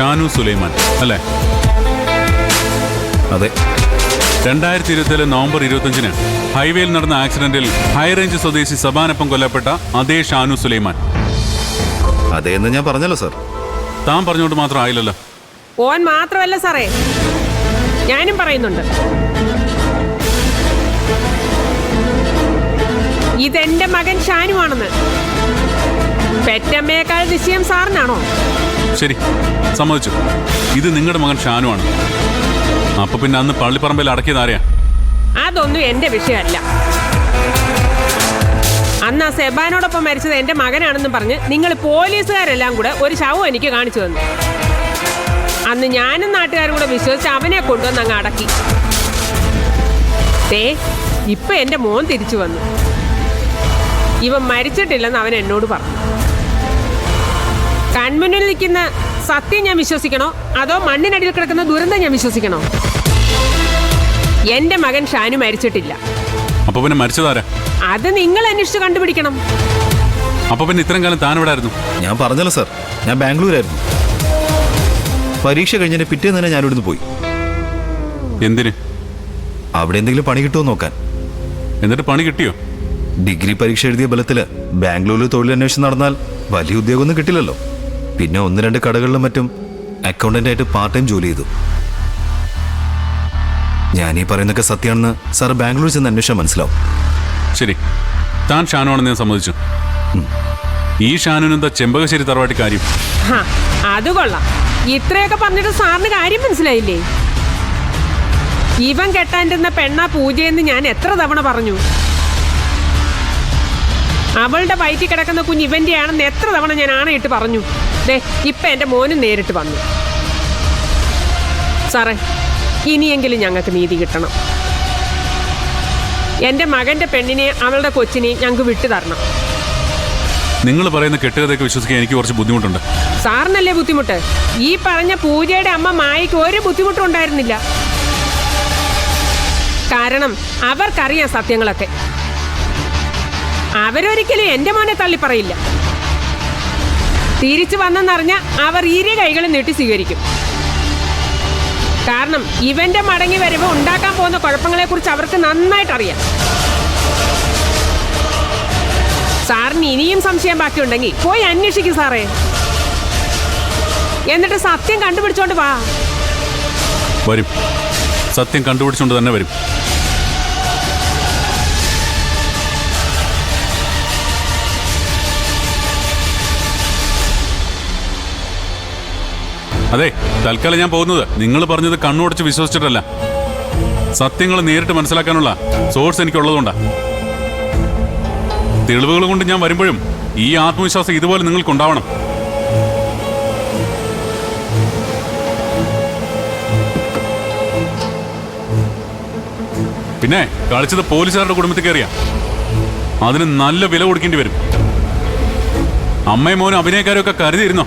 ഷാനു സുലൈമാൻ അല്ലേ? അതെ. 2027 നവംബർ 25-ന് ഹൈവേയിൽ നടന്ന ആക്സിഡന്റിൽ ഹൈറേഞ്ച് സ്വദേശി സബാനൊപ്പം കൊല്ലപ്പെട്ട അതേ ഷാനു സുലൈമാൻ. അതേന്ന് ഞാൻ പറഞ്ഞല്ലോ സാർ. താൻ പറഞ്ഞുകൊണ്ട് മാത്രം ആയില്ലല്ലോ. ഓൻ മാത്രമല്ല സാറേ, ഞാനും പറയുന്നുണ്ട്. ഇതെന്റെ മകൻ ഷാനുവാണെന്ന്. പെറ്റമ്മയേക്കാൾ നിശ്ചയം സാറിനാണോ? ശരി, സമ്മതിച്ചു. ഇത് നിങ്ങളുടെ മകൻ ഷാനുവാണ്. അപ്പൊ പിന്നെ അന്ന് പള്ളിപ്പറമ്പിൽ അടക്കിയത് ആരെയാ? അതൊന്നും എന്റെ വിഷയമല്ല. അന്ന് ആ സെബാനോടൊപ്പം മരിച്ചത് എന്റെ മകനാണെന്ന് പറഞ്ഞ് നിങ്ങൾ പോലീസുകാരെല്ലാം കൂടെ ഒരു ശവം എനിക്ക് കാണിച്ചു തന്നു. അന്ന് ഞാനും നാട്ടുകാരും കൂടെ വിശ്വസിച്ച് അവനെ കൊണ്ടുവന്ന് അങ്ങ് അടക്കി. ഇപ്പൊ എന്റെ മോൻ തിരിച്ചു വന്നു. ഇവൻ മരിച്ചിട്ടില്ലെന്ന് അവൻ എന്നോട് പറഞ്ഞു. കൺമുന്നിൽ നിൽക്കുന്ന സത്യം ഞാൻ വിശ്വസിക്കണോ അതോ മണ്ണിനടിയിൽ കിടക്കുന്ന ദുരന്തം ഞാൻ വിശ്വസിക്കണോ? എന്റെ മകൻ ഷാനു മരിച്ചിട്ടില്ല. അപ്പൊ പിന്നെ മരിച്ചതാരാ? അത് നിങ്ങൾ അന്വേഷിച്ച് കണ്ടുപിടിക്കണം. അപ്പൊ പിന്നെ ഇത്രയും കാലം താൻ എവിടെ ആയിരുന്നു? ഞാൻ പറഞ്ഞല്ലോ സാർ, ഞാൻ ബാംഗ്ലൂരായിരുന്നു. പരീക്ഷ കഴിഞ്ഞതിന് പിറ്റേന്ന് തന്നെ ഞാൻ ഇവിടുന്ന് പോയി. എന്തിന്? അവിടെ എന്തെങ്കിലും പണി കിട്ടുമോ നോക്കാൻ. എന്നിട്ട് പണി കിട്ടിയോ? ഡിഗ്രി പരീക്ഷ എഴുതിയ ബലത്തില് ബാംഗ്ലൂരിൽ തൊഴിലന്വേഷണം നടന്നാൽ വലിയ ഉദ്യോഗമൊന്നും കിട്ടില്ലല്ലോ. പിന്നെ 1-2 കടകളിലും മറ്റും അക്കൗണ്ടന്റായിട്ട് പാർട്ട് ടൈം ജോലി ചെയ്തു. ഞാൻ ഈ പറയുന്നൊക്കെ സത്യമാണെന്ന് സാർ ബാംഗ്ലൂരിൽ ചെന്ന് അന്വേഷണം മനസ്സിലാവും. ശരി, താൻ ഷാനുവാണെന്ന് ഞാൻ സമ്മതിച്ചു. ഈ ഷാനുവിനെന്താ ചെമ്പകശ്ശേരി തറവാട്ടി കാര്യം? അത് കൊള്ളാം. ഇത്രയൊക്കെ പറഞ്ഞിട്ട് സാറിന് കാര്യം മനസ്സിലായില്ലേ? ഇവൻ കെട്ടാണ്ടിരുന്ന പെണ്ണാ പൂജയെന്ന് ഞാൻ എത്ര തവണ പറഞ്ഞു. അവളുടെ വയറ്റിൽ കിടക്കുന്ന കുഞ്ഞ് ഇവന്റെ ആണെന്ന് എത്ര തവണ ഞാൻ ആണയിട്ട് പറഞ്ഞു. ഇപ്പൊ എന്റെ മോനും നേരിട്ട് വന്നു. സാറേ, ഇനിയെങ്കിലും ഞങ്ങൾക്ക് നീതി കിട്ടണം. എന്റെ മകന്റെ പെണ്ണിനെ അവളുടെ കൊച്ചിനെ ഞങ്ങൾക്ക് വിട്ടു തരണം. നിങ്ങൾ പറയുന്ന കെട്ടുകഥയൊക്കെ വിശ്വസിക്കാൻ എനിക്ക് കുറച്ച് ബുദ്ധിമുട്ടുണ്ട്. സാറിനല്ലേ ബുദ്ധിമുട്ട്? ഈ പറഞ്ഞ പൂജയുടെ അമ്മ മായയ്ക്ക് ഒരു ബുദ്ധിമുട്ടും ഉണ്ടായിരുന്നില്ല. കാരണം അവർക്കറിയാം സത്യങ്ങളൊക്കെ. അവരൊരിക്കലും എന്റെ മോനെ തള്ളിപ്പറയില്ല. തിരിച്ചു വന്നെന്നറിഞ്ഞ അവർ ഇരു കൈകളും നീട്ടി സ്വീകരിക്കും. കാരണം ഇവന്റെ മടങ്ങി വരവ് ഉണ്ടാക്കാൻ പോകുന്ന കുഴപ്പങ്ങളെ കുറിച്ച് അവർക്ക് നന്നായിട്ട് അറിയാം. സാറിന് ഇനിയും സംശയം ബാക്കിയുണ്ടെങ്കിൽ പോയി അന്വേഷിക്കും സാറേ. എന്നിട്ട് സത്യം കണ്ടുപിടിച്ചോണ്ട് വാ. വരും, സത്യം കണ്ടുപിടിച്ചോണ്ട് തന്നെ വരും. അതെ, തൽക്കാലം ഞാൻ പോകുന്നത് നിങ്ങൾ പറഞ്ഞത് കണ്ണുടച്ച് വിശ്വസിച്ചിട്ടല്ല, സത്യങ്ങൾ നേരിട്ട് മനസ്സിലാക്കാനുള്ള സോഴ്സ് എനിക്കുള്ളതുകൊണ്ടാ. തെളിവുകൾ കൊണ്ട് ഞാൻ വരുമ്പോഴും ഈ ആത്മവിശ്വാസം ഇതുപോലെ നിങ്ങൾക്കുണ്ടാവണം. പിന്നെ കളിച്ചത് പോലീസുകാരുടെ കുടുംബത്തിൽ കയറിയ അതിന് നല്ല വില കൊടുക്കേണ്ടി വരും. അമ്മയും മോനും അഭിനയക്കാരും ഒക്കെ കരുതിയിരുന്നോ?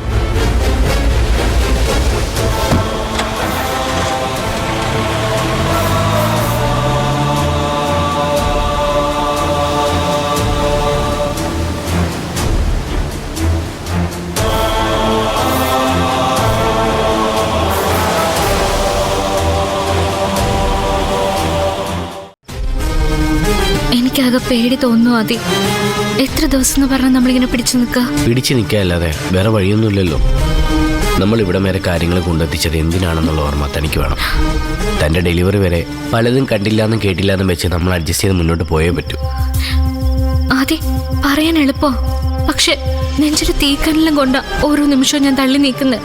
എനിക്കാകെ പേടി തോന്നുന്നു. അതി എത്ര ദിവസം എന്ന് പറഞ്ഞാൽ നമ്മളിങ്ങനെ പിടിച്ചു നിൽക്കാല്ലാതെ വേറെ വഴിയൊന്നുമില്ലല്ലോ. നമ്മൾ ഇവിടെ വരെ കാര്യങ്ങൾ കൊണ്ടെത്തിച്ചത് എന്തിനാണെന്നുള്ള ഓർമ്മ തനിക്ക് വേണം. തൻ്റെ ഡെലിവറി വരെ പലതും കണ്ടില്ലാന്നും കേട്ടില്ലാന്നും വെച്ച് നമ്മൾ അഡ്ജസ്റ്റ് ചെയ്ത് മുന്നോട്ട് പോയേ പറ്റൂ. അതി പറയാൻ എളുപ്പോ, പക്ഷെ നെഞ്ചൊരു തീക്കനലും കൊണ്ട ഓരോ നിമിഷവും ഞാൻ തള്ളി നീക്കുന്നത്.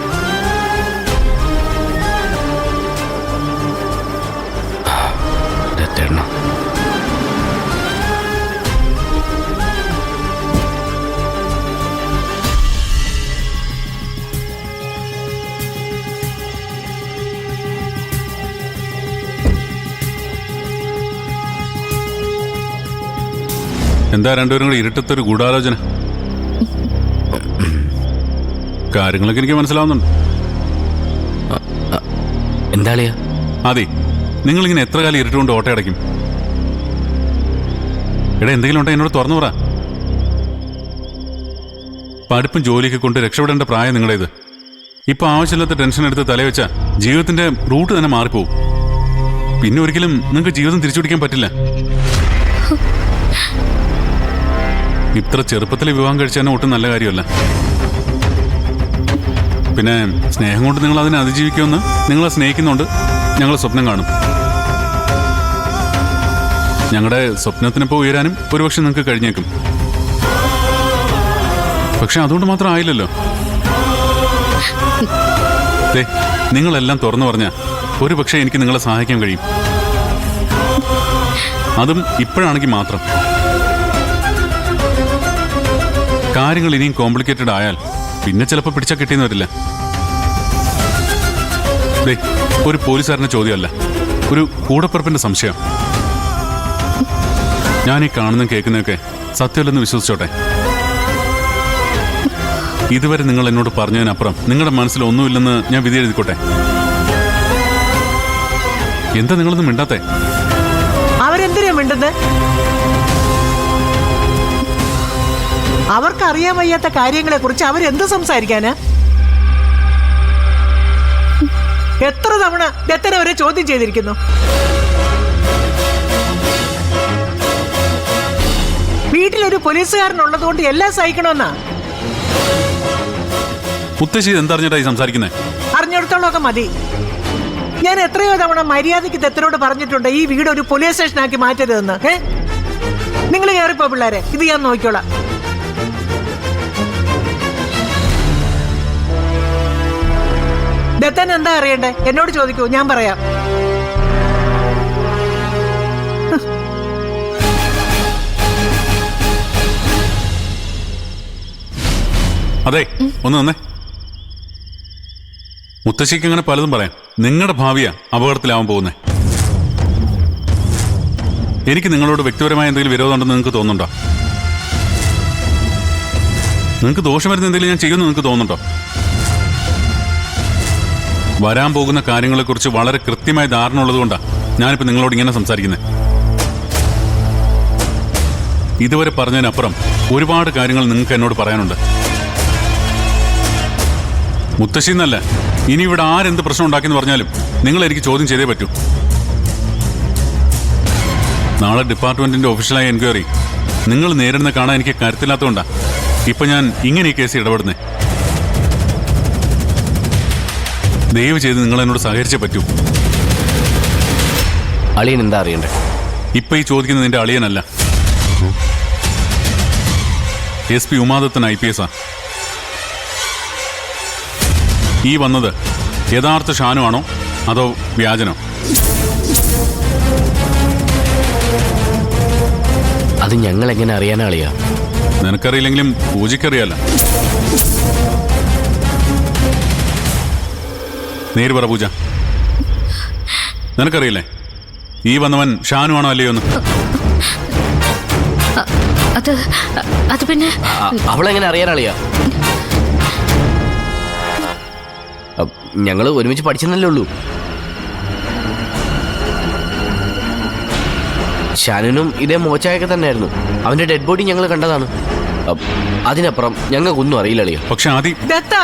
എന്താ രണ്ടുപേരും കൂടി ഇരുട്ടത്തൊരു ഗൂഢാലോചന? കാര്യങ്ങളൊക്കെ എനിക്ക് മനസ്സിലാവുന്നുണ്ട്. എന്താളിയാ? അതെ, നിങ്ങളിങ്ങനെ എത്ര കാലം ഇരുട്ടുകൊണ്ട് ഓട്ടയടയ്ക്കും? എടാ, എന്തെങ്കിലും ഉണ്ടോ എന്നോട് തുറന്നു പറ. പഠിപ്പും ജോലിയൊക്കെ കൊണ്ട് രക്ഷപ്പെടേണ്ട പ്രായം നിങ്ങളുടേത്. ഇപ്പൊ ആവശ്യമില്ലാത്ത ടെൻഷൻ എടുത്ത് തലവെച്ച ജീവിതത്തിന്റെ റൂട്ട് തന്നെ മാറിപ്പോവും. പിന്നെ ഒരിക്കലും നിങ്ങൾക്ക് ജീവിതം തിരിച്ചു പിടിക്കാൻ പറ്റില്ല. ഇത്ര ചെറുപ്പത്തിൽ വിവാഹം കഴിച്ചാൽ ഒട്ടും നല്ല കാര്യമല്ല. പിന്നെ സ്നേഹം കൊണ്ട് നിങ്ങൾ അതിനെ അതിജീവിക്കുമെന്ന് നിങ്ങളെ സ്നേഹിക്കുന്നുണ്ട് ഞങ്ങൾ സ്വപ്നം കാണും. ഞങ്ങളുടെ സ്വപ്നത്തിനിപ്പോൾ ഉയരാനും ഒരുപക്ഷെ നിങ്ങൾക്ക് കഴിഞ്ഞേക്കും. പക്ഷെ അതുകൊണ്ട് മാത്രം ആയില്ലല്ലോ. നിങ്ങളെല്ലാം തുറന്നു പറഞ്ഞാൽ ഒരു പക്ഷേ എനിക്ക് നിങ്ങളെ സഹായിക്കാൻ കഴിയും. അതും ഇപ്പോഴാണെങ്കിൽ മാത്രം. കാര്യങ്ങൾ ഇനിയും കോംപ്ലിക്കേറ്റഡ് ആയാൽ പിന്നെ ചിലപ്പോൾ പിടിച്ചാൽ കിട്ടിയെന്ന് വരില്ല. ഒരു പോലീസുകാരന്റെ ചോദ്യമല്ല, ഒരു കൂടപ്പിറപ്പിന്റെ സംശയം. ഞാൻ ഈ കാണുന്ന കേൾക്കുന്നതൊക്കെ സത്യമല്ലെന്ന് വിശ്വസിച്ചോട്ടെ. ഇതുവരെ നിങ്ങൾ എന്നോട് പറഞ്ഞതിനപ്പുറം നിങ്ങളുടെ മനസ്സിൽ ഒന്നുമില്ലെന്ന് ഞാൻ വിധി എഴുതിക്കോട്ടെ. എന്താ നിങ്ങളൊന്നും മിണ്ടാത്തെ? അവരെന്തിനാ മിണ്ടുന്നത്? അവർക്കറിയാൻ വയ്യാത്ത കാര്യങ്ങളെ കുറിച്ച് അവരെന്ത് സംസാരിക്കാന്? എത്ര തവണ ദത്തനെ അവരെ ചോദ്യം ചെയ്തിരിക്കുന്നു. വീട്ടിലൊരു പോലീസുകാരനുള്ളതുകൊണ്ട് എല്ലാം സഹിക്കണമെന്നാ. മുത്തശ്ശി എന്തറിഞ്ഞിട്ടായി സംസാരിക്കുന്നേ? അറിഞ്ഞിടത്തോളമൊക്കെ മതി. ഞാൻ എത്രയോ തവണ മര്യാദയ്ക്ക് ദത്തനോട് പറഞ്ഞിട്ടുണ്ട് ഈ വീട് ഒരു പോലീസ് സ്റ്റേഷനാക്കി മാറ്റരുതെന്ന്. നിങ്ങൾ കയറിപ്പോ പിള്ളേരെ, ഇത് ഞാൻ നോക്കിക്കോളാം. ദത്തൻ എന്താ അറിയണ്ടേ? എന്നോട് ചോദിക്കൂ, ഞാൻ പറയാം. അതെ, ഒന്ന് വന്നേ. മുത്തശ്ശിക്ക് അങ്ങനെ പലതും പറയാം. നിങ്ങളുടെ ഭാവിയാ അപകടത്തിലാവാൻ പോകുന്നേ. എനിക്ക് നിങ്ങളോട് വ്യക്തിപരമായ എന്തെങ്കിലും വിരോധമുണ്ടെന്ന് നിങ്ങൾക്ക് തോന്നുന്നുണ്ടോ? നിങ്ങൾക്ക് ദോഷം വരുന്ന എന്തെങ്കിലും ഞാൻ ചെയ്യുമെന്ന് നിങ്ങൾക്ക് തോന്നുന്നുണ്ടോ? വരാൻ പോകുന്ന കാര്യങ്ങളെക്കുറിച്ച് വളരെ കൃത്യമായ ധാരണ ഉള്ളതുകൊണ്ടാണ് ഞാനിപ്പോൾ നിങ്ങളോട് ഇങ്ങനെ സംസാരിക്കുന്നത്. ഇതുവരെ പറഞ്ഞതിനപ്പുറം ഒരുപാട് കാര്യങ്ങൾ നിങ്ങൾക്ക് എന്നോട് പറയാനുണ്ട്. മുത്തശ്ശി എന്നല്ല, ഇനി ഇവിടെ ആരെന്ത് പ്രശ്നം ഉണ്ടാക്കിയെന്ന് പറഞ്ഞാലും നിങ്ങൾ എനിക്ക് ചോദ്യം ചെയ്തേ പറ്റൂ. നാളെ ഡിപ്പാർട്ട്മെന്റിന്റെ ഒഫീഷ്യലായ എൻക്വയറി നിങ്ങൾ നേരിടുന്ന കാണാൻ എനിക്ക് കരുത്തില്ലാത്തതുകൊണ്ടാണ് ഇപ്പൊ ഞാൻ ഇങ്ങനെ ഈ കേസ് ഇടപെടുന്നേ. ദയവ് ചെയ്ത് നിങ്ങൾ എന്നോട് സഹകരിച്ചേ പറ്റൂ. അളിയൻ എന്താ അറിയണ്ടേ? ഇപ്പൊ ഈ ചോദിക്കുന്നത് നിന്റെ അളിയനല്ല, SP ഉമാദത്തൻ IPS. ഈ വന്നത് യഥാർത്ഥ ഷാനു ആണോ അതോ വ്യാജനോ? അത് ഞങ്ങൾ എങ്ങനെ അറിയാനാ അളിയാ? നിനക്കറിയില്ലെങ്കിലും പൂജയ്ക്കറിയാലോ. നേര് പറ പൂജ, നിനക്കറിയില്ലേ ഈ വന്നവൻ ഷാനു ആണോ അല്ലയോ എന്ന്? അത് പിന്നെ അവളെങ്ങനെ അറിയാനളിയാ? ഞങ്ങള് ഒരുമിച്ച് പഠിച്ചെന്നല്ലേ ഉള്ളൂ. ഷാനുനും ഇതേ മോച്ചായൊക്കെ തന്നെയായിരുന്നു. അവന്റെ ഡെഡ് ബോഡി ഞങ്ങൾ കണ്ടതാണ്. അതിനപ്പുറം ഞങ്ങൾക്കൊന്നും അറിയില്ല അളിയാ. പക്ഷെ ആദ്യം ദത്ത